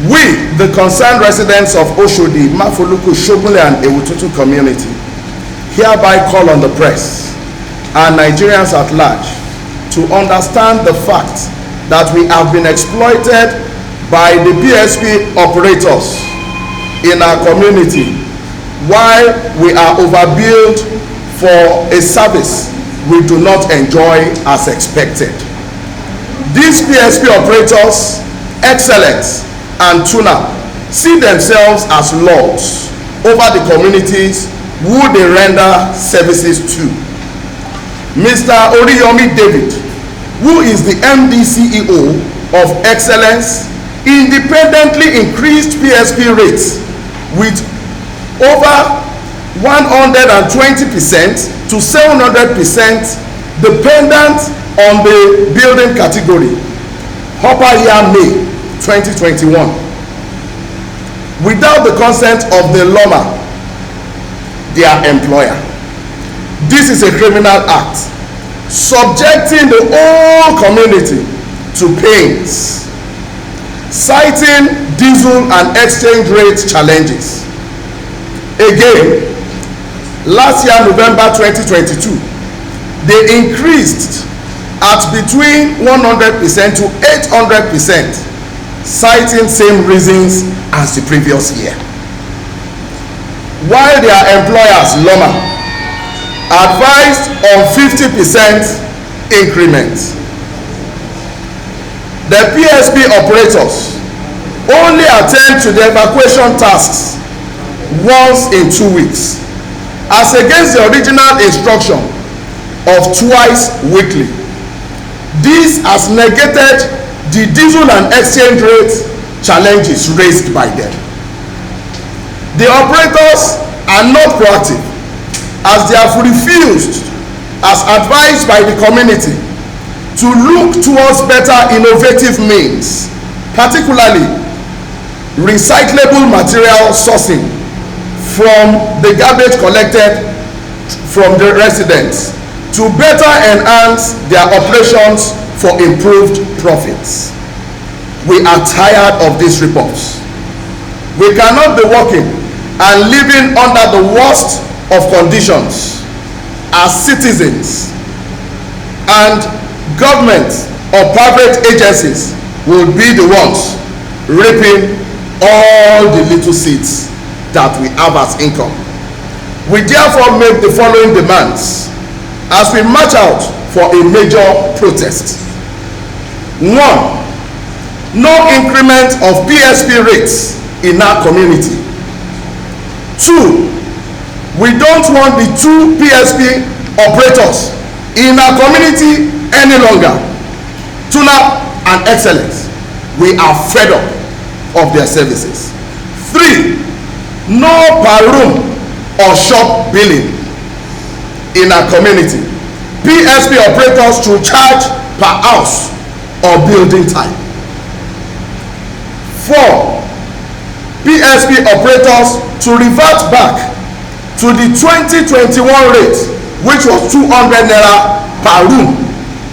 We, the concerned residents of Oshodi, Mafoluku, Shogunle and Ewututu community, hereby call on the press and Nigerians at large to understand the fact that we have been exploited by the PSP operators in our community while we are overbilled for a service we do not enjoy as expected. These PSP operators, Excellence and Tuna, see themselves as lords over the communities who they render services to. Mr. Oriyomi David, who is the MD CEO of Excellence, independently increased PSP rates with over 120% to 700% dependent on the building category. Upper year May 2021. Without the consent of the LOMA, their employer. This is a criminal act, subjecting the whole community to pains, citing diesel and exchange rate challenges. Again, last year, November 2022, they increased at between 100% to 800%, citing same reasons as the previous year. While their employers, LOMA, advised on 50% increment, the PSP operators only attend to the evacuation tasks once in 2 weeks, as against the original instruction of twice weekly. This has negated the diesel and exchange rate challenges raised by them. The operators are not proactive, as they have refused, as advised by the community, to look towards better innovative means, particularly recyclable material sourcing from the garbage collected from the residents to better enhance their operations for improved profits. We are tired of these reports. We cannot be working and living under the worst of conditions as citizens, and government or private agencies will be the ones reaping all the little seeds that we have as income. We therefore make the following demands as we march out for a major protest. 1. No increment of PSP rates in our community. 2. We don't want the 2 PSP operators in our community any longer, Tuna and Excellence. We are fed up of their services. 3. No per room or shop billing in our community. PSP operators to charge per house or building type. 4. PSP operators to revert back to the 2021 rate, which was 200 naira per room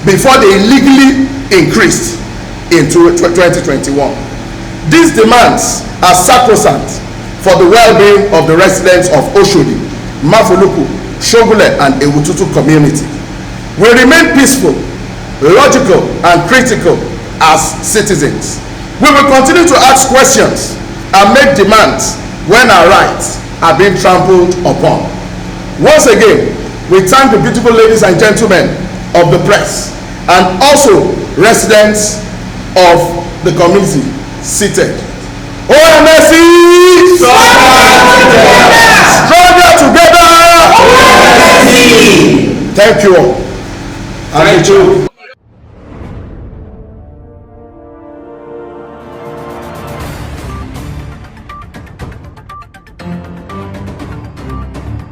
before they illegally increased in 2021. These demands are sacrosanct for the well-being of the residents of Oshodi, Mafoluku, Shogunle and Ewututu community. We remain peaceful, logical and critical as citizens. We will continue to ask questions and make demands when our rights are being trampled upon. Once again, we thank the beautiful ladies and gentlemen of the press and also residents of the community seated. OMSC! Stronger together! Thank you all. Thank you.